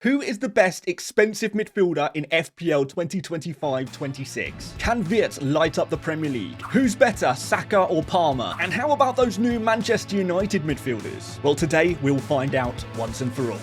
Who is the best expensive midfielder in FPL 2025-26? Can Wirtz light up the Premier League? Who's better, Saka or Palmer? And how about those new Manchester United midfielders? Well, today we'll find out once and for all.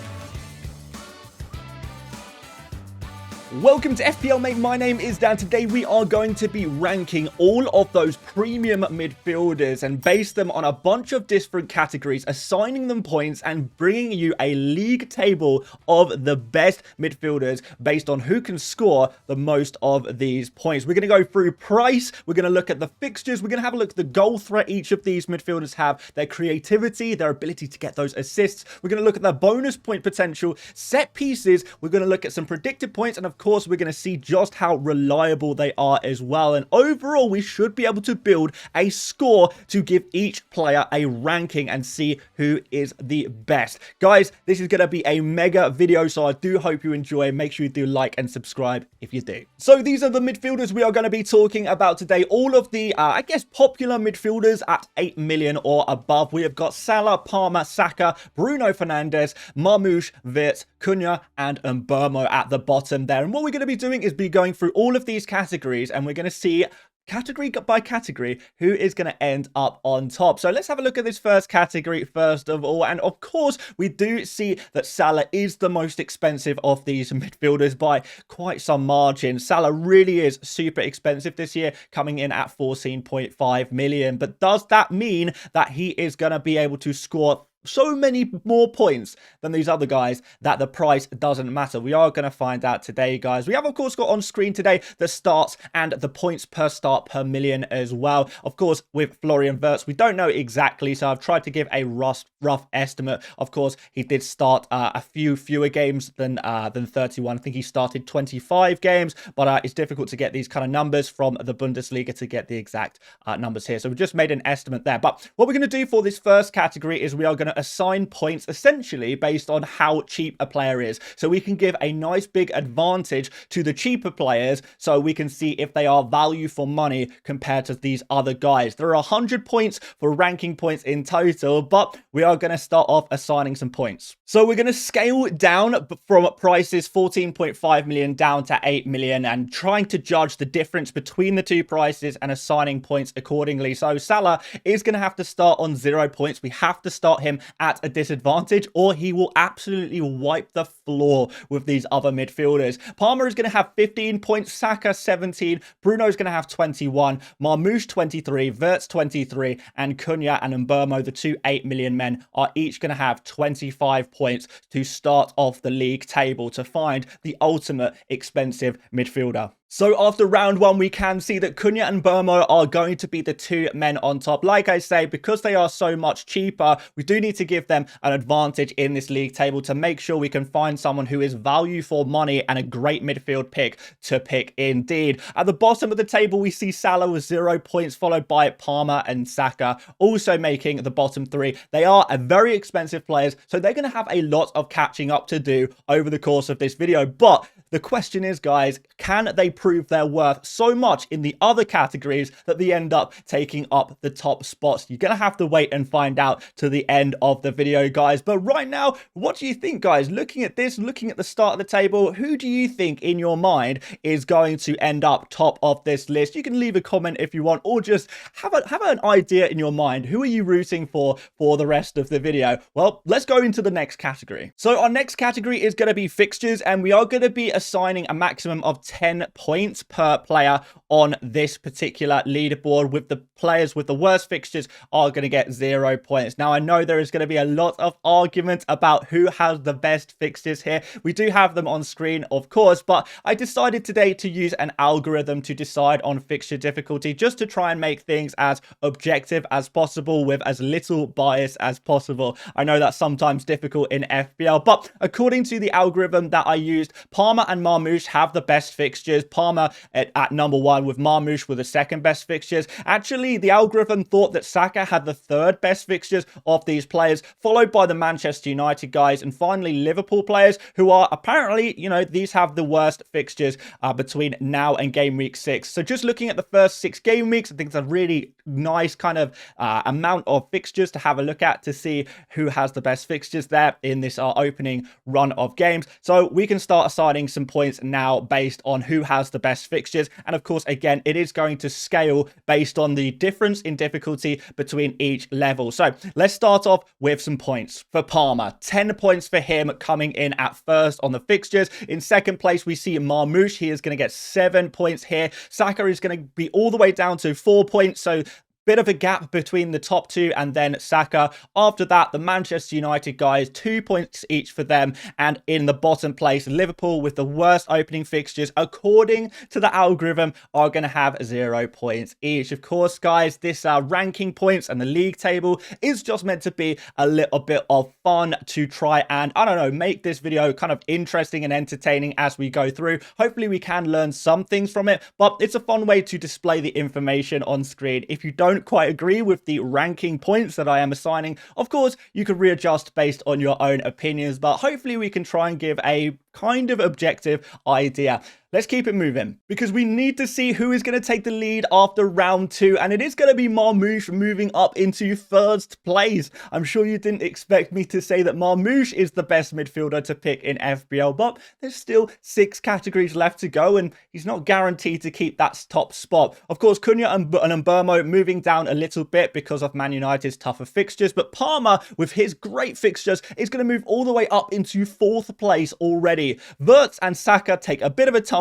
Welcome to FPL Mate, my name is Dan. Today we are going to be ranking all of those premium midfielders and base them on a bunch of different categories, assigning them points and bringing you a league table of the best midfielders based on who can score the most of these points. We're going to go through price, we're going to look at the fixtures, we're going to have a look at the goal threat each of these midfielders have, their creativity, their ability to get those assists. We're going to look at their bonus point potential, set pieces, we're going to look at some predicted points, and of course we're going to see just how reliable they are as well. And overall we should be able to build a score to give each player a ranking and see who is the best. Guys, this is going to be a mega video, so I do hope you enjoy. Make sure you do like and subscribe if you do. So these are the midfielders we are going to be talking about today. All of the I guess popular midfielders at 8 million or above. We have got Salah, Palmer, Saka, Bruno Fernandes, Marmoush, Wirtz, Cunha and Mbeumo at the bottom there. And what we're going to be doing is be going through all of these categories, and we're going to see category by category who is going to end up on top. So let's have a look at this first category first of all. And of course we do see that Salah is the most expensive of these midfielders by quite some margin. Salah really is super expensive this year, coming in at 14.5 million. But does that mean that he is going to be able to score so many more points than these other guys that the price doesn't matter? We are going to find out today, guys. We have of course got on screen today the starts and the points per start per million as well. Of course with Florian Wirtz we don't know exactly, so I've tried to give a rough estimate. Of course he did start a fewer games than 31. I think he started 25 games, but it's difficult to get these kind of numbers from the Bundesliga to get the exact numbers here, so we just made an estimate there. But what we're going to do for this first category is we are going to assign points essentially based on how cheap a player is, so we can give a nice big advantage to the cheaper players, so we can see if they are value for money compared to these other guys. There are 100 points for ranking points in total, but we are going to start off assigning some points. So we're going to scale down from prices 14.5 million down to 8 million and trying to judge the difference between the two prices and assigning points accordingly. So Salah is going to have to start on 0 points. We have to start him at a disadvantage or he will absolutely wipe the floor with these other midfielders. Palmer is going to have 15 points, Saka 17, Bruno is going to have 21, Marmoush 23, Wirtz 23, and Cunha and Mbeumo, the two 8 million men, are each going to have 25 points to start off the league table to find the ultimate expensive midfielder. So after round one, we can see that Cunha and Mbeumo are going to be the two men on top. Like I say, because they are so much cheaper, we do need to give them an advantage in this league table to make sure we can find someone who is value for money and a great midfield pick to pick indeed. At the bottom of the table, we see Salah with 0 points, followed by Palmer and Saka, also making the bottom three. They are very expensive players, so they're going to have a lot of catching up to do over the course of this video. But the question is, guys, can they prove their worth so much in the other categories that they end up taking up the top spots? You're going to have to wait and find out to the end of the video, guys. But right now, what do you think, guys? Looking at this, looking at the start of the table, who do you think in your mind is going to end up top of this list? You can leave a comment if you want, or just have an idea in your mind. Who are you rooting for the rest of the video? Well, let's go into the next category. So our next category is going to be fixtures, and we are going to be assigning a maximum of 10 points per player on this particular leaderboard, with the players with the worst fixtures are going to get 0 points. Now I know there is going to be a lot of argument about who has the best fixtures here. We do have them on screen of course, but I decided today to use an algorithm to decide on fixture difficulty, just to try and make things as objective as possible with as little bias as possible. I know that's sometimes difficult in FPL, but according to the algorithm that I used, Palmer and Marmoush have the best fixtures. Palmer at number 1 with Marmoush with the second best fixtures. Actually, the algorithm thought that Saka had the third best fixtures of these players, followed by the Manchester United guys, and finally Liverpool players, who are apparently, you know, these have the worst fixtures between now and game week 6. So just looking at the first 6 game weeks, I think it's a really nice kind of amount of fixtures to have a look at to see who has the best fixtures there in this opening run of games. So we can start assigning some points now based on who has the best fixtures. And of course, again, it is going to scale based on the difference in difficulty between each level. So let's start off with some points for Palmer. 10 points for him coming in at first on the fixtures. In second place, we see Marmoush. He is going to get 7 points here. Saka is going to be all the way down to 4 points. So bit of a gap between the top 2 and then Saka. After that, the Manchester United guys, 2 points each for them. And in the bottom place, Liverpool with the worst opening fixtures, according to the algorithm, are going to have 0 points each. Of course, guys, this ranking points and the league table is just meant to be a little bit of fun to try and, I don't know, make this video kind of interesting and entertaining as we go through. Hopefully we can learn some things from it, but it's a fun way to display the information on screen. If you don't quite agree with the ranking points that I am assigning, of course, you can readjust based on your own opinions, but hopefully we can try and give a kind of objective idea. Let's keep it moving because we need to see who is going to take the lead after round 2, and it is going to be Marmoush moving up into first place. I'm sure you didn't expect me to say that Marmoush is the best midfielder to pick in FPL, but there's still 6 categories left to go, and he's not guaranteed to keep that top spot. Of course, Cunha and Mbeumo moving down a little bit because of Man United's tougher fixtures, but Palmer, with his great fixtures, is going to move all the way up into 4th place already. Wirtz and Saka take a bit of a tumble,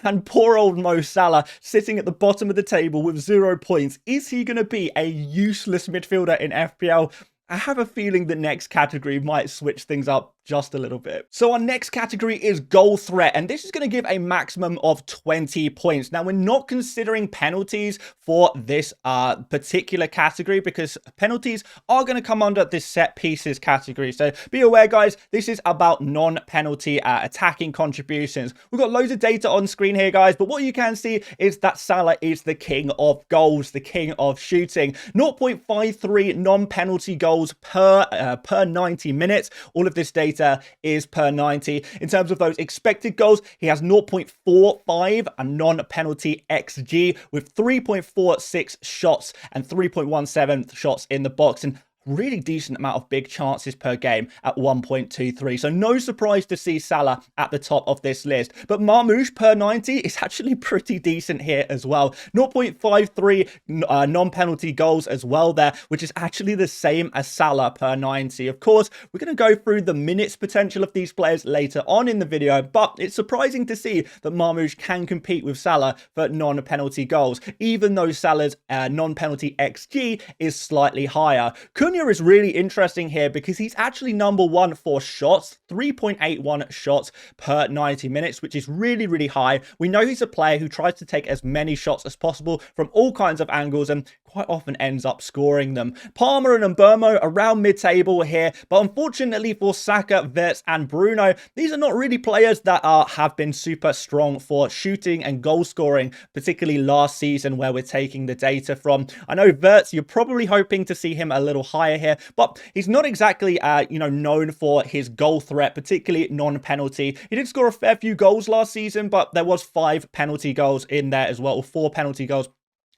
and poor old Mo Salah sitting at the bottom of the table with 0 points. Is he going to be a useless midfielder in FPL? I have a feeling the next category might switch things up just a little bit. So our next category is goal threat, and this is going to give a maximum of 20 points. Now, we're not considering penalties for this particular category because penalties are going to come under this set pieces category. So be aware, guys, this is about non-penalty attacking contributions. We've got loads of data on screen here, guys, but what you can see is that Salah is the king of goals, the king of shooting. 0.53 non-penalty goals per 90 minutes. All of this data is per 90. In terms of those expected goals, he has 0.45 a non-penalty XG with 3.46 shots and 3.17 shots in the box, and really decent amount of big chances per game at 1.23. So no surprise to see Salah at the top of this list. But Marmoush per 90 is actually pretty decent here as well. 0.53 non-penalty goals as well there, which is actually the same as Salah per 90. Of course, we're going to go through the minutes potential of these players later on in the video, but it's surprising to see that Marmoush can compete with Salah for non-penalty goals, even though Salah's non-penalty XG is slightly higher. Cunha is really interesting here because he's actually number 1 for shots, 3.81 shots per 90 minutes, which is really, really high. We know he's a player who tries to take as many shots as possible from all kinds of angles and quite often ends up scoring them. Palmer and Mbeumo around mid-table here, but unfortunately for Saka, Wirtz and Bruno, these are not really players that have been super strong for shooting and goal scoring, particularly last season where we're taking the data from. I know Wirtz, you're probably hoping to see him a little higher here, but he's not exactly known for his goal threat, particularly non-penalty. He did score a fair few goals last season, but there was 5 penalty goals in there as well, or 4 penalty goals.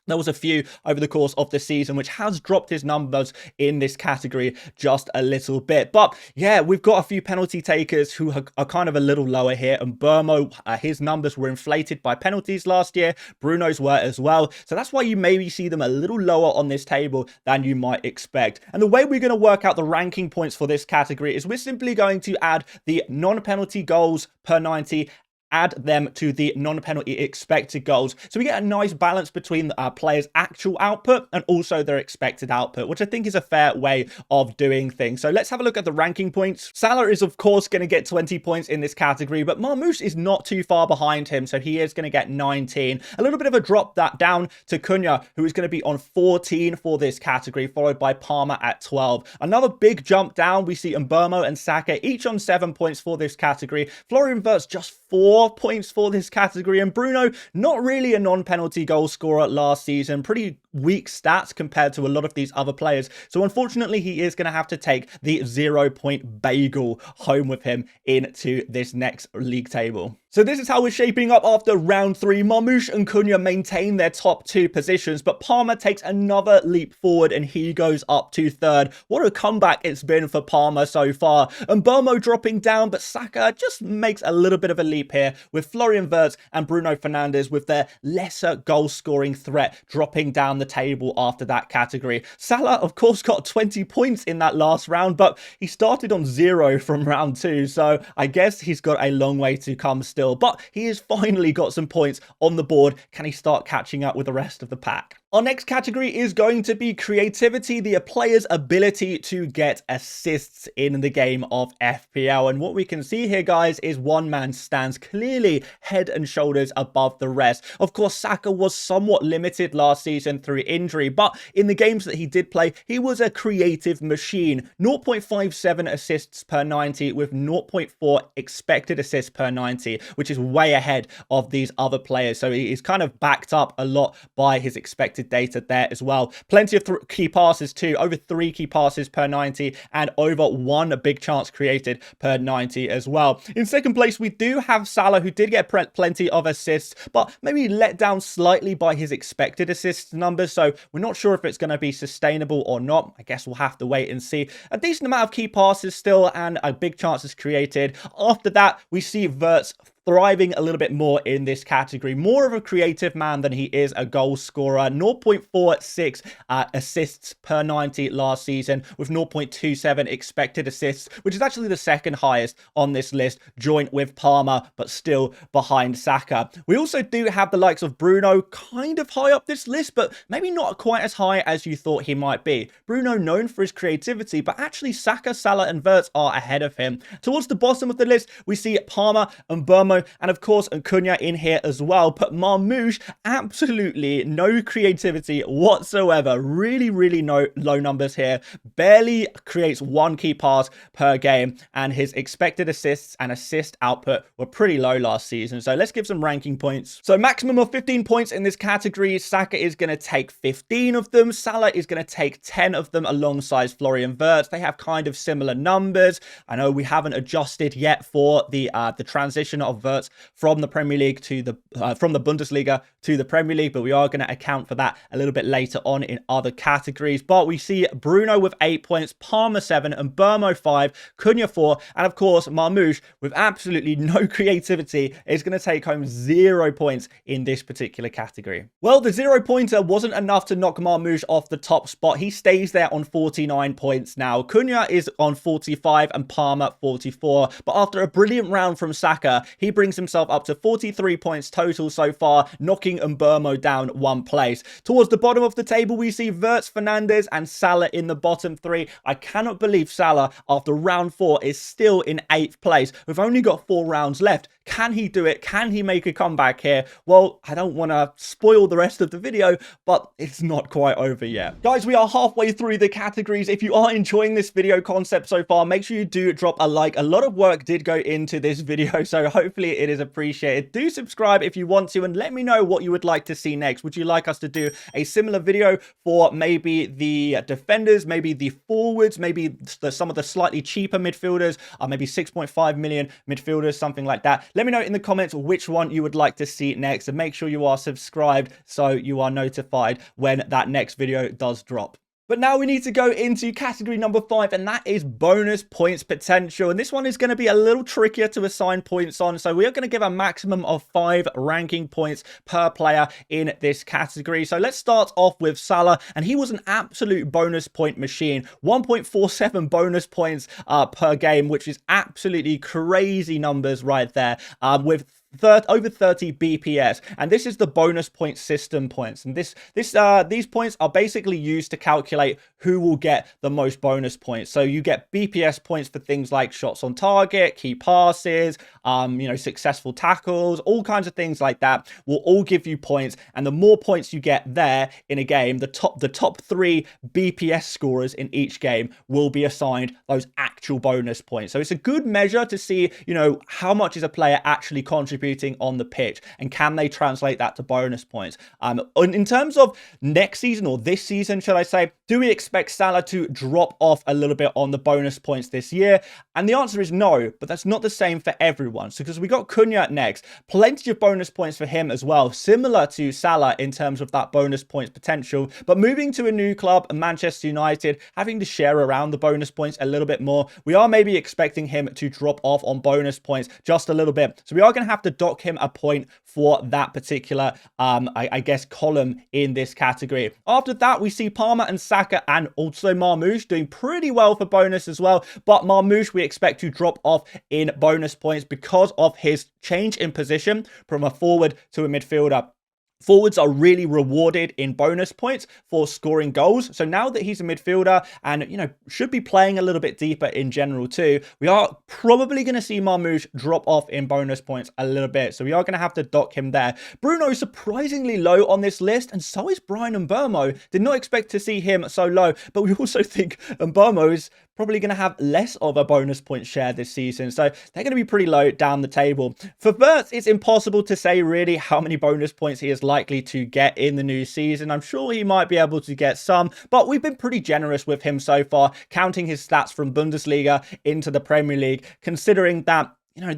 There was a few over the course of the season, which has dropped his numbers in this category just a little bit. But yeah, we've got a few penalty takers who are kind of a little lower here. And Mbeumo, his numbers were inflated by penalties last year. Bruno's were as well. So that's why you maybe see them a little lower on this table than you might expect. And the way we're going to work out the ranking points for this category is we're simply going to add the non-penalty goals per 90, add them to the non-penalty expected goals. So we get a nice balance between players' actual output and also their expected output, which I think is a fair way of doing things. So let's have a look at the ranking points. Salah is, of course, going to get 20 points in this category, but Marmoush is not too far behind him, so he is going to get 19. A little bit of a drop that down to Cunha, who is going to be on 14 for this category, followed by Palmer at 12. Another big jump down, we see Mbeumo and Saka each on 7 points for this category. Florian Wirtz just 4 4 points for this category. And Bruno, not really a non-penalty goal scorer last season. Pretty weak stats compared to a lot of these other players. So unfortunately, he is going to have to take the 0-point bagel home with him into this next league table. So this is how we're shaping up after round 3. Marmoush and Cunha maintain their top 2 positions, but Palmer takes another leap forward and he goes up to 3rd. What a comeback it's been for Palmer so far. And Mbeumo dropping down, but Saka just makes a little bit of a leap here with Florian Wirtz and Bruno Fernandes with their lesser goal scoring threat dropping down the table after that category. Salah, of course, got 20 points in that last round, but he started on 0 from round 2, so I guess he's got a long way to come still. But he has finally got some points on the board. Can he start catching up with the rest of the pack? Our next category is going to be creativity, the player's ability to get assists in the game of FPL. And what we can see here, guys, is one man stands clearly head and shoulders above the rest. Of course, Saka was somewhat limited last season through injury, but in the games that he did play, he was a creative machine. 0.57 assists per 90 with 0.4 expected assists per 90, which is way ahead of these other players. So he is kind of backed up a lot by his expected data there as well. Plenty of key passes too, over 3 key passes per 90 and over 1 big chance created per 90 as well. In second place, we do have Salah, who did get plenty of assists, but maybe let down slightly by his expected assist numbers. So we're not sure if it's going to be sustainable or not. I guess we'll have to wait and see. A decent amount of key passes still and a big chances created. After that, we see Wirtz thriving a little bit more in this category. More of a creative man than he is a goal scorer. 0.46 assists per 90 last season with 0.27 expected assists, which is actually the second highest on this list, joint with Palmer, but still behind Saka. We also do have the likes of Bruno kind of high up this list, but maybe not quite as high as you thought he might be. Bruno known for his creativity, but actually Saka, Salah and Wirtz are ahead of him. Towards the bottom of the list, we see Palmer and Mbeumo, and of course Cunha in here as well. But Marmoush, absolutely no creativity whatsoever. Really no low numbers here. Barely creates 1 key pass per game, and his expected assists and assist output were pretty low last season. So let's give some ranking points. So maximum of 15 points in this category. Saka is going to take 15 of them. Salah is going to take 10 of them alongside Florian Wirtz. They have kind of similar numbers. I know we haven't adjusted yet for the transition of Wirtz from the Premier League to the from the Bundesliga to the Premier League, but we are going to account for that a little bit later on in other categories. But we see Bruno with 8 points, Palmer 7, and Mbeumo 5, Cunha 4, and of course Marmoush with absolutely no creativity is going to take home 0 points in this particular category. Well, the 0-pointer wasn't enough to knock Marmoush off the top spot. He stays there on 49 points now. Cunha is on 45 and Palmer 44, but after a brilliant round from Saka, he brings himself up to 43 points total so far, knocking Mbeumo down 1 place. Towards the bottom of the table, we see Wirtz, Fernandes, and Salah in the bottom 3. I cannot believe Salah, after round 4, is still in 8th place. We've only got 4 rounds left. Can he do it? Can he make a comeback here? Well, I don't want to spoil the rest of the video, but it's not quite over yet. Guys, we are halfway through the categories. If you are enjoying this video concept so far, make sure you do drop a like. A lot of work did go into this video, so hopefully it is appreciated. Do subscribe if you want to, and let me know what you would like to see next. Would you like us to do a similar video for maybe the defenders, maybe the forwards, maybe some of the slightly cheaper midfielders, maybe 6.5 million midfielders, something like that? Let me know in the comments which one you would like to see next, and make sure you are subscribed so you are notified when that next video does drop. But now we need to go into category number 5, and that is bonus points potential. And this one is going to be a little trickier to assign points on. So we are going to give a maximum of 5 ranking points per player in this category. So let's start off with Salah, and he was an absolute bonus point machine. 1.47 bonus points per game, which is absolutely crazy numbers right there, with over 30 BPS, and this is the bonus point system points, and these points are basically used to calculate who will get the most bonus points. So you get BPS points for things like shots on target, key passes, successful tackles, all kinds of things like that will all give you points. And the more points you get there in a game, the top 3 BPS scorers in each game will be assigned those actual bonus points. So it's a good measure to see, how much is a player actually contributing on the pitch, and can they translate that to bonus points. In terms of next season, or this season, should I say, do we expect Salah to drop off a little bit on the bonus points this year? And the answer is no, but that's not the same for everyone. So because we got Cunha next, plenty of bonus points for him as well, similar to Salah in terms of that bonus points potential. But moving to a new club, Manchester United, having to share around the bonus points a little bit more, we are maybe expecting him to drop off on bonus points just a little bit. So we are going to have to dock him a point for that particular, I guess, column in this category. After that, we see Palmer and Saka and also Marmoush doing pretty well for bonus as well. But Marmoush, we expect to drop off in bonus points because of his change in position from a forward to a midfielder. Forwards are really rewarded in bonus points for scoring goals. So now that he's a midfielder and, should be playing a little bit deeper in general too, we are probably going to see Marmoush drop off in bonus points a little bit. So we are going to have to dock him there. Bruno surprisingly low on this list, and so is Bryan Mbeumo. Did not expect to see him so low, but we also think Mbeumo is probably going to have less of a bonus point share this season. So they're going to be pretty low down the table. For Wirtz, it's impossible to say really how many bonus points he is likely to get in the new season. I'm sure he might be able to get some, but we've been pretty generous with him so far, counting his stats from Bundesliga into the Premier League, considering that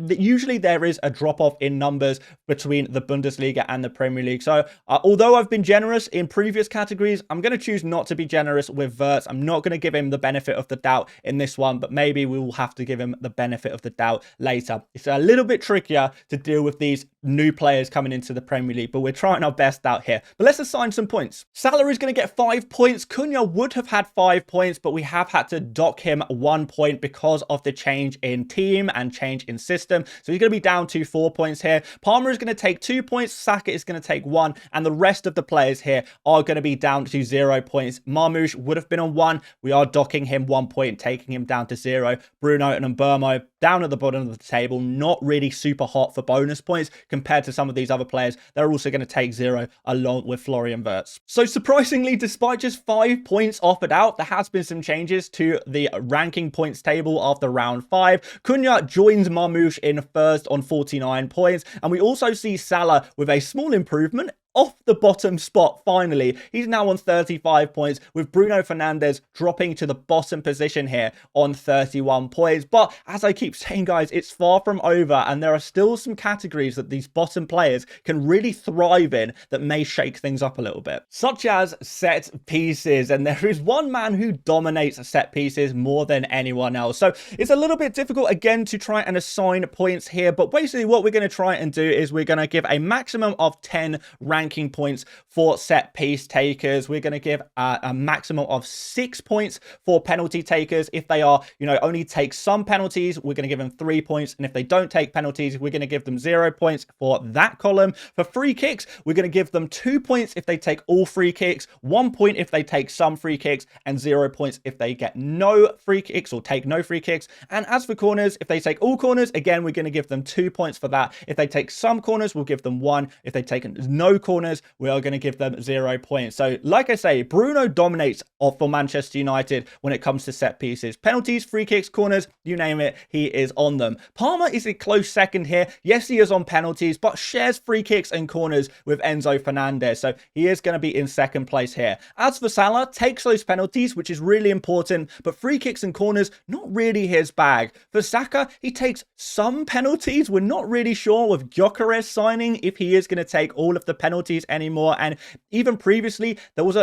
usually there is a drop-off in numbers between the Bundesliga and the Premier League. So, although I've been generous in previous categories, I'm going to choose not to be generous with Wirtz. I'm not going to give him the benefit of the doubt in this one, but maybe we will have to give him the benefit of the doubt later. It's a little bit trickier to deal with these new players coming into the Premier League, but we're trying our best out here. But let's assign some points. Salah is going to get 5 points. Cunha would have had 5 points, but we have had to dock him 1 point because of the change in team and change in system. So he's going to be down to 4 points here. Palmer is going to take 2 points. Saka is going to take 1. And the rest of the players here are going to be down to 0 points. Marmoush would have been on 1. We are docking him 1 point, taking him down to 0. Bruno and Mbeumo down at the bottom of the table, not really super hot for bonus points compared to some of these other players. They're also going to take 0 along with Florian Wirtz. So surprisingly, despite just 5 points offered out, there has been some changes to the ranking points table after round 5. Cunha joins Marmoush in first on 49 points. And we also see Salah with a small improvement off the bottom spot. Finally, he's now on 35 points, with Bruno Fernandes dropping to the bottom position here on 31 points. But as I keep saying, guys, it's far from over, and there are still some categories that these bottom players can really thrive in that may shake things up a little bit, such as set pieces. And there is one man who dominates set pieces more than anyone else, so it's a little bit difficult again to try and assign points here. But basically what we're going to try and do is we're going to give a maximum of 10 ranking points for set piece takers. We're going to give a maximum of 6 points for penalty takers. If they are, only take some penalties, we're going to give them 3 points. And if they don't take penalties, we're going to give them 0 points for that column. For free kicks, we're going to give them 2 points if they take all free kicks, 1 point if they take some free kicks, and 0 points if they get no free kicks or take no free kicks. And as for corners, if they take all corners, again, we're going to give them 2 points for that. If they take some corners, we'll give them 1. If they take no corners, we are going to give them 0 points. So like I say, Bruno dominates for Manchester United when it comes to set pieces. Penalties, free kicks, corners, you name it, he is on them. Palmer is a close second here. Yes, he is on penalties, but shares free kicks and corners with Enzo Fernandez. So he is going to be in second place here. As for Salah, takes those penalties, which is really important, but free kicks and corners, not really his bag. For Saka, he takes some penalties. We're not really sure with Gyökeres signing if he is going to take all of the penalties anymore. And even previously,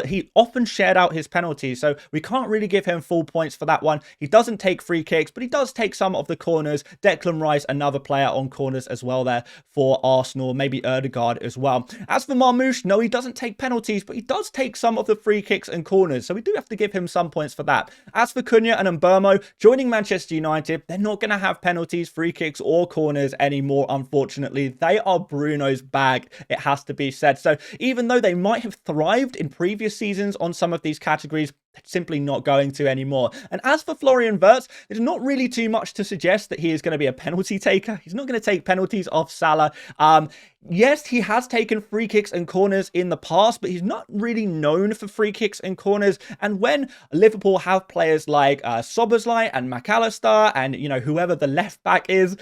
he often shared out his penalties, so we can't really give him full points for that one. He doesn't take free kicks, but he does take some of the corners. Declan Rice, another player on corners as well there for Arsenal, maybe Ødegaard as well. As for Marmoush, no, he doesn't take penalties, but he does take some of the free kicks and corners, so we do have to give him some points for that. As for Cunha and Mbeumo, joining Manchester United, they're not going to have penalties, free kicks or corners anymore, unfortunately. They are Bruno's bag, it has to be said. So even though they might have thrived in previous seasons on some of these categories, simply not going to anymore. And as for Florian Wirtz, there's not really too much to suggest that he is going to be a penalty taker. He's not going to take penalties off Salah. Yes, he has taken free kicks and corners in the past, but he's not really known for free kicks and corners. And when Liverpool have players like Szoboszlai and McAllister and, you know, whoever the left back is,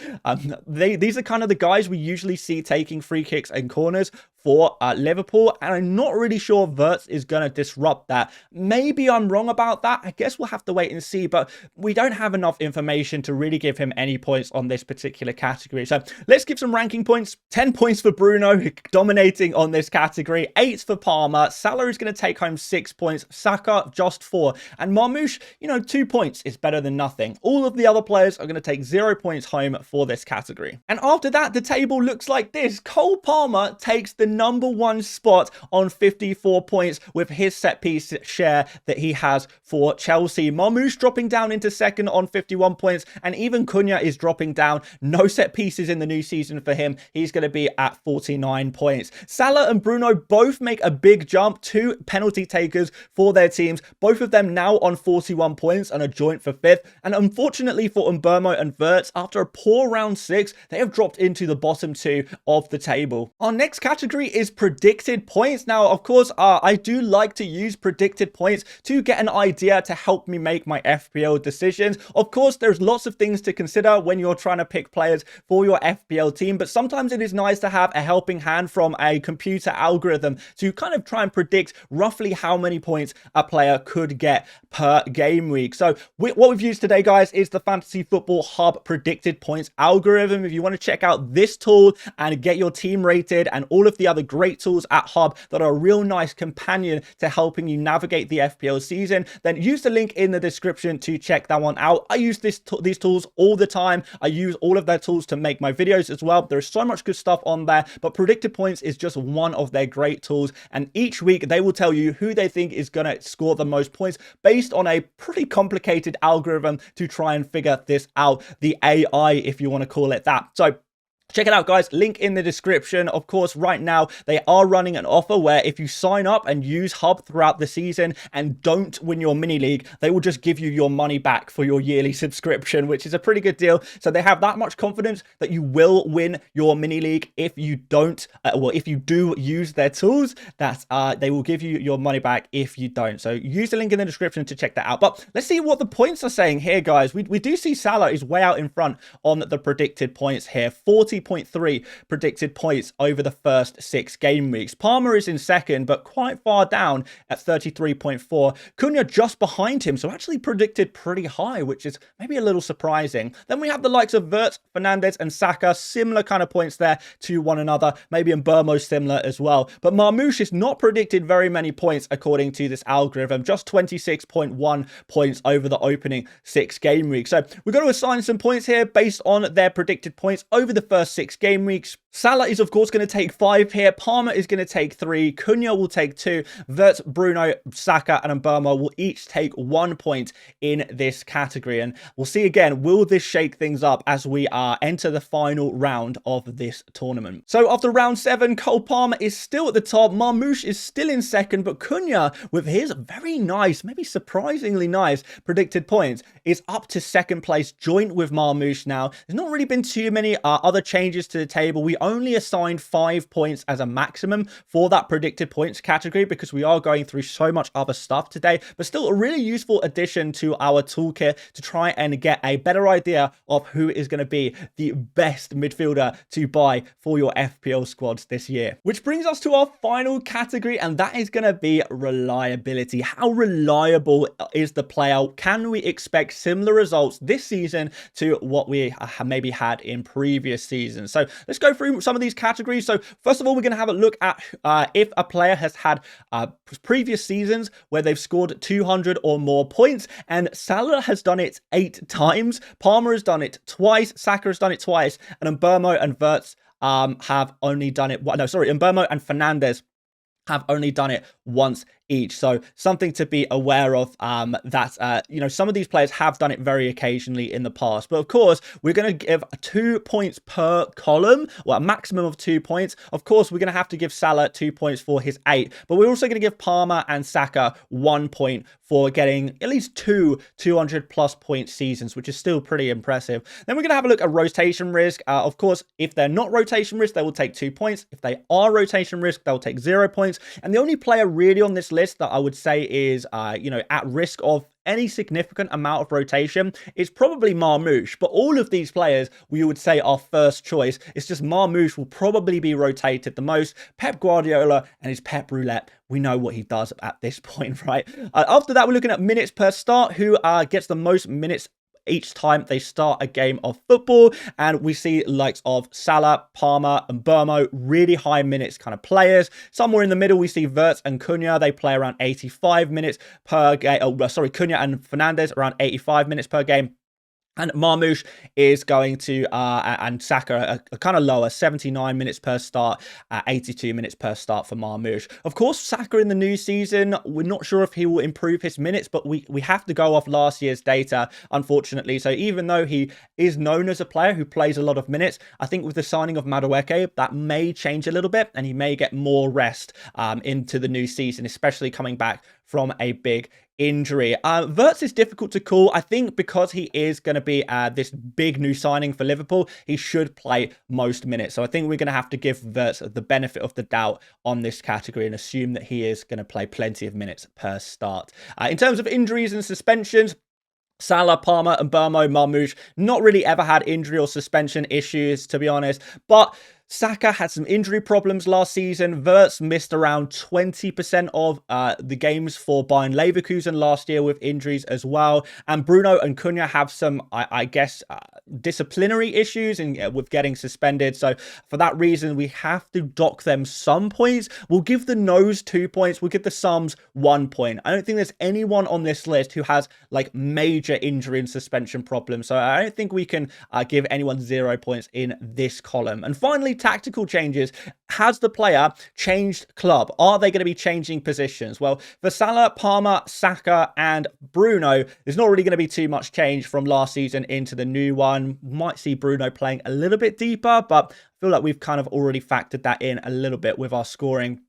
these are kind of the guys we usually see taking free kicks and corners for Liverpool, and I'm not really sure Wirtz is going to disrupt that. Maybe I'm wrong about that. I guess we'll have to wait and see, but we don't have enough information to really give him any points on this particular category. So let's give some ranking points. 10 points for Bruno, dominating on this category. 8 for Palmer. Salah is going to take home 6 points. Saka, just 4. And Marmoush, you know, 2 points is better than nothing. All of the other players are going to take 0 points home for this category. And after that, the table looks like this. Cole Palmer takes the #1 spot on 54 points with his set piece share that he has for Chelsea. Marmoush dropping down into second on 51 points, and even Cunha is dropping down. No set pieces in the new season for him. He's going to be at 49 points. Salah and Bruno both make a big jump, 2 penalty takers for their teams. Both of them now on 41 points and a joint for 5th. And unfortunately for Mbeumo and Wirtz, after a poor round 6, they have dropped into the bottom 2 of the table. Our next category is predicted points. Now, of course, I do like to use predicted points to get an idea to help me make my FPL decisions. Of course, there's lots of things to consider when you're trying to pick players for your FPL team, but sometimes it is nice to have a helping hand from a computer algorithm to kind of try and predict roughly how many points a player could get per game week. So what we've used today, guys, is the Fantasy Football Hub predicted points algorithm. If you want to check out this tool and get your team rated and all of the other great tools at Hub that are a real nice companion to helping you navigate the FPL season, then use the link in the description to check that one out. I use these tools all the time. I use all of their tools to make my videos as well. There's so much good stuff on there, but predicted points is just one of their great tools. And each week they will tell you who they think is going to score the most points based on a pretty complicated algorithm to try and figure this out. The AI, if you want to call it that. So check it out, guys. Link in the description. Of course, right now, they are running an offer where if you sign up and use Hub throughout the season and don't win your mini league, they will just give you your money back for your yearly subscription, which is a pretty good deal. So they have that much confidence that you will win your mini league if you don't, if you do use their tools, that they will give you your money back if you don't. So use the link in the description to check that out. But let's see what the points are saying here, guys. We do see Salah is way out in front on the predicted points here. 40.3 predicted points over the first 6 game weeks. Palmer is in second, but quite far down at 33.4. Cunha just behind him, so actually predicted pretty high, which is maybe a little surprising. Then we have the likes of Wirtz, Fernandes, and Saka, similar kind of points there to one another. Maybe Mbeumo similar as well. But Marmoush is not predicted very many points according to this algorithm, just 26.1 points over the opening 6 game weeks. So we've got to assign some points here based on their predicted points over the first 6 game weeks. Salah is, of course, going to take 5 here. Palmer is going to take 3. Cunha will take 2. Wirtz, Bruno, Saka, and Mbeumo will each take 1 point in this category. And we'll see again, will this shake things up as we enter the final round of this tournament? So after round 7, Cole Palmer is still at the top. Marmoush is still in second, but Cunha, with his very nice, maybe surprisingly nice predicted points, is up to second place, joint with Marmoush now. There's not really been too many other changes to the table. We only assigned 5 points as a maximum for that predicted points category because we are going through so much other stuff today, but still a really useful addition to our toolkit to try and get a better idea of who is going to be the best midfielder to buy for your FPL squads this year. Which brings us to our final category, and that is going to be reliability. How reliable is the player? Can we expect similar results this season to what we maybe had in previous seasons? So let's go through some of these categories. So first of all, we're going to have a look at if a player has had previous seasons where they've scored 200 or more points, and Salah has done it 8 times. Palmer has done it twice. Saka has done it twice, and Mbeumo and Wirtz have only done it. No, sorry, Mbeumo and Fernandes have only done it once each. So something to be aware of, that, you know, some of these players have done it very occasionally in the past. But of course, we're going to give 2 points per column, well, a maximum of 2 points. Of course, we're going to have to give Salah 2 points for his 8, but we're also going to give Palmer and Saka 1 point for getting at least 2 200+ point seasons, which is still pretty impressive. Then we're going to have a look at rotation risk. Of course, if they're not rotation risk, they will take 2 points. If they are rotation risk, they'll take 0 points. And the only player really on this list that I would say is, you know, at risk of any significant amount of rotation is probably Marmoush. But all of these players, we would say, are first choice. It's just Marmoush will probably be rotated the most. Pep Guardiola and his Pep Roulette, we know what he does at this point, right? After that, we're looking at minutes per start. Who gets the most minutes each time they start a game of football? And we see likes of Salah, Palmer, and Mbeumo, really high minutes kind of players. Somewhere in the middle, we see Wirtz and Cunha. They play around 85 minutes per game. Oh, sorry, Cunha and Fernandes around 85 minutes per game. And Marmoush is going to, and Saka are kind of lower, 79 minutes per start, 82 minutes per start for Marmoush. Of course, Saka in the new season, we're not sure if he will improve his minutes, but we have to go off last year's data, unfortunately. So even though he is known as a player who plays a lot of minutes, I think with the signing of Madueke, that may change a little bit, and he may get more rest into the new season, especially coming back from a big injury. Wirtz is difficult to call. I think because he is going to be this big new signing for Liverpool, he should play most minutes. So I think we're going to have to give Wirtz the benefit of the doubt on this category and assume that he is going to play plenty of minutes per start. In terms of injuries and suspensions, Salah, Palmer, and Mbeumo, Marmoush, not really ever had injury or suspension issues, to be honest. But Saka had some injury problems last season. Wirtz missed around 20% of the games for Bayern Leverkusen last year with injuries as well. And Bruno and Cunha have some, I guess, disciplinary issues with getting suspended. So for that reason, we have to dock them some points. We'll give the nose 2 points. We'll give the sums 1 point. I don't think there's anyone on this list who has like major injury and suspension problems. So I don't think we can give anyone 0 points in this column. And finally, tactical changes. Has the player changed club? Are they going to be changing positions? Well, for Salah, Palmer, Saka, and Bruno, there's not really going to be too much change from last season into the new one. Might see Bruno playing a little bit deeper, but I feel like we've kind of already factored that in a little bit with our scoring.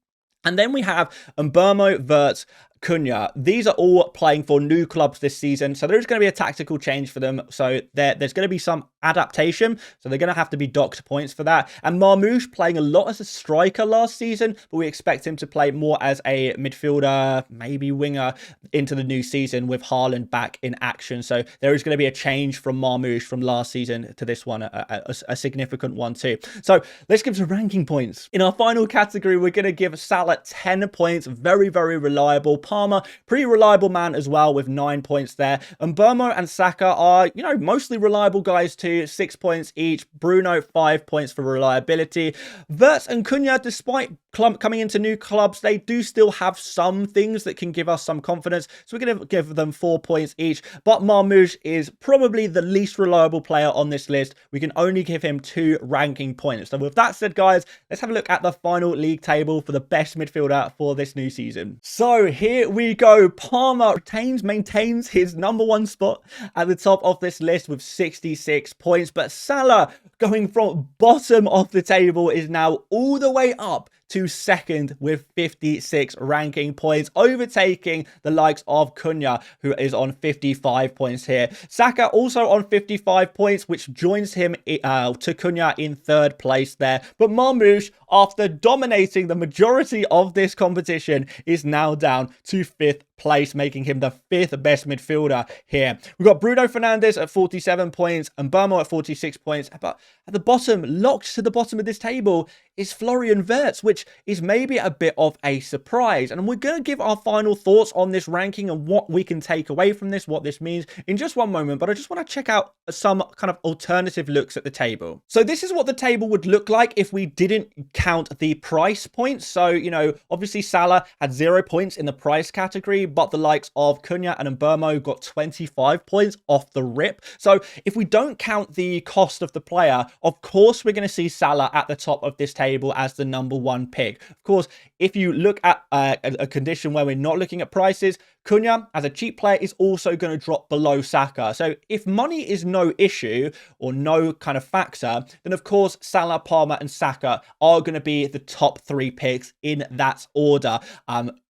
And then we have Mbeumo, Wirtz, Cunha. These are all playing for new clubs this season, so there's going to be a tactical change for them. So there's going to be some adaptation, so they're going to have to be docked points for that. And Marmoush playing a lot as a striker last season, but we expect him to play more as a midfielder, maybe winger, into the new season with Haaland back in action. So there is going to be a change from Marmoush from last season to this one, a significant one too. So let's give some ranking points. In our final category, we're going to give Salah 10 points, very, very reliable. Palmer, pretty reliable man as well with 9 points there. And Mbeumo and Saka are, you know, mostly reliable guys too, 6 points each. Bruno, 5 points for reliability. Wirtz and Cunha, despite coming into new clubs, they do still have some things that can give us some confidence. So we're going to give them 4 points each. But Marmoush is probably the least reliable player on this list. We can only give him 2 ranking points. So with that said, guys, let's have a look at the final league table for the best midfielder for this new season. So here we go. Palmer maintains his #1 spot at the top of this list with 66 points. But Salah, going from bottom of the table, is now all the way up to second with 56 ranking points, overtaking the likes of Cunha, who is on 55 points here. Saka also on 55 points, which joins him to Cunha in 3rd place there. But Marmoush, after dominating the majority of this competition, is now down to 5th place, making him the 5th best midfielder here. We've got Bruno Fernandes at 47 points and Mbeumo at 46 points. But at the bottom, locked to the bottom of this table, is Florian Wirtz, which is maybe a bit of a surprise. And we're going to give our final thoughts on this ranking and what we can take away from this, what this means in just one moment. But I just want to check out some kind of alternative looks at the table. So this is what the table would look like if we didn't count the price points. So, you know, obviously Salah had 0 points in the price category, but the likes of Cunha and Mbeumo got 25 points off the rip. So if we don't count the cost of the player, of course we're going to see Salah at the top of this table table as the #1 pick. Of course, if you look at a condition where we're not looking at prices, Cunha, as a cheap player, is also going to drop below Saka. So if money is no issue or no kind of factor, then of course Salah, Palmer and Saka are going to be the top 3 picks in that order.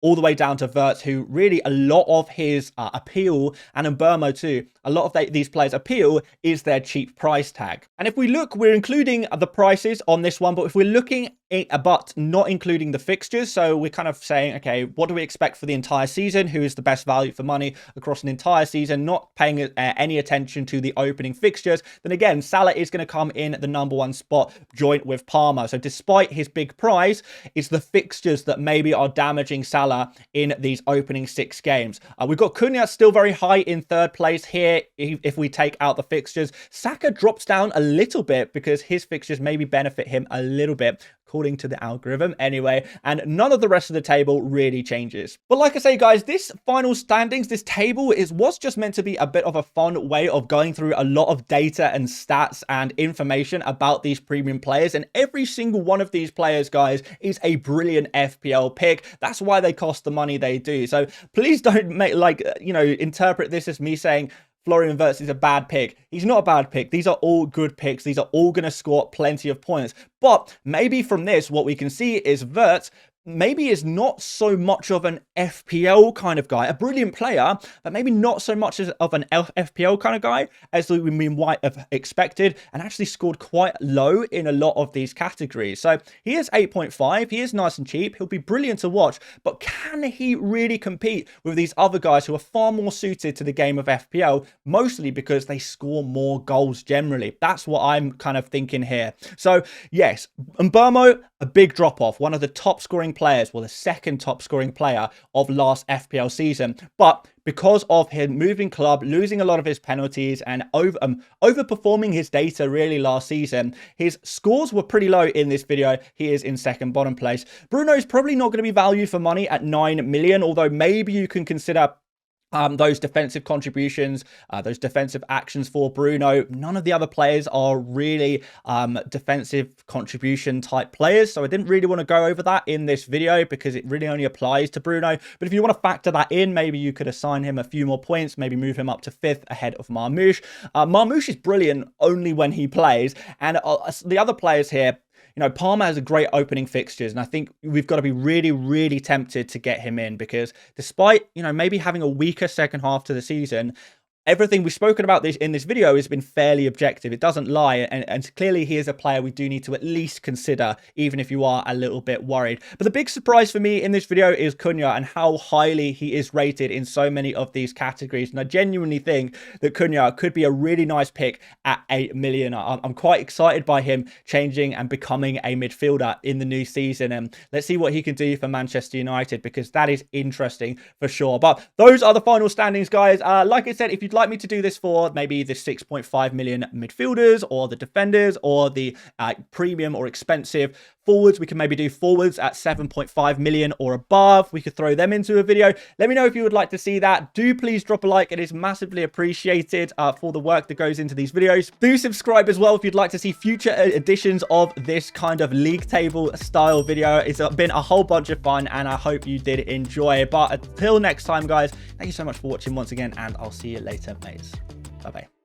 All the way down to Wirtz, who really a lot of his appeal, and Mbeumo too, a lot of these players' appeal is their cheap price tag. And if we look, we're including the prices on this one, but if we're looking but not including the fixtures, so we're kind of saying, okay, what do we expect for the entire season? Who is the best value for money across an entire season? Not paying any attention to the opening fixtures. Then again, Salah is going to come in at the #1 spot, joint with Palmer. So despite his big price, it's the fixtures that maybe are damaging Salah in these opening 6 games. We've got Cunha still very high in 3rd place here if we take out the fixtures. Saka drops down a little bit because his fixtures maybe benefit him a little bit, according to the algorithm anyway, and none of the rest of the table really changes. But like I say, guys, this final standings, this table was just meant to be a bit of a fun way of going through a lot of data and stats and information about these premium players, and every single one of these players, guys, is a brilliant FPL pick. That's why they cost the money they do. So please don't interpret this as me saying Florian Wirtz is a bad pick. He's not a bad pick. These are all good picks. These are all going to score plenty of points. But maybe from this, what we can see is Wirtz maybe is not so much of an FPL kind of guy, a brilliant player, but maybe not so much of an FPL kind of guy as we might have expected, and actually scored quite low in a lot of these categories. So he is 8.5. He is nice and cheap. He'll be brilliant to watch, but can he really compete with these other guys who are far more suited to the game of FPL, mostly because they score more goals generally? That's what I'm kind of thinking here. So yes, Mbeumo, a big drop off, one of the top scoring players, well, the 2nd top scoring player of last FPL season, but because of him moving club, losing a lot of his penalties, and overperforming his data really last season, his scores were pretty low in this video. He is in 2nd bottom place. Bruno is probably not going to be valued for money at 9 million, although maybe you can consider those defensive contributions, those defensive actions for Bruno. None of the other players are really defensive contribution type players, so I didn't really want to go over that in this video because it really only applies to Bruno. But if you want to factor that in, maybe you could assign him a few more points, maybe move him up to 5th ahead of Marmoush. Marmoush is brilliant only when he plays, and the other players here, you know, Palmer has a great opening fixtures, and I think we've got to be really, really tempted to get him in because despite, you know, maybe having a weaker second half to the season, everything we've spoken about this in this video has been fairly objective. It doesn't lie, and clearly he is a player we do need to at least consider, even if you are a little bit worried. But the big surprise for me in this video is Cunha and how highly he is rated in so many of these categories. And I genuinely think that Cunha could be a really nice pick at 8 million. I'm quite excited by him changing and becoming a midfielder in the new season. And let's see what he can do for Manchester United, because that is interesting for sure. But those are the final standings, guys. Like I said, if you'd like me to do this for maybe the 6.5 million midfielders or the defenders or the premium or expensive forwards, we can maybe do forwards at 7.5 million or above. We could throw them into a video. Let me know if you would like to see that. Do please drop a like. It is massively appreciated for the work that goes into these videos. Do subscribe as well if you'd like to see future editions of this kind of league table style video. It's been a whole bunch of fun and I hope you did enjoy. But until next time, guys, thank you so much for watching once again, and I'll see you later, mates. Bye-bye.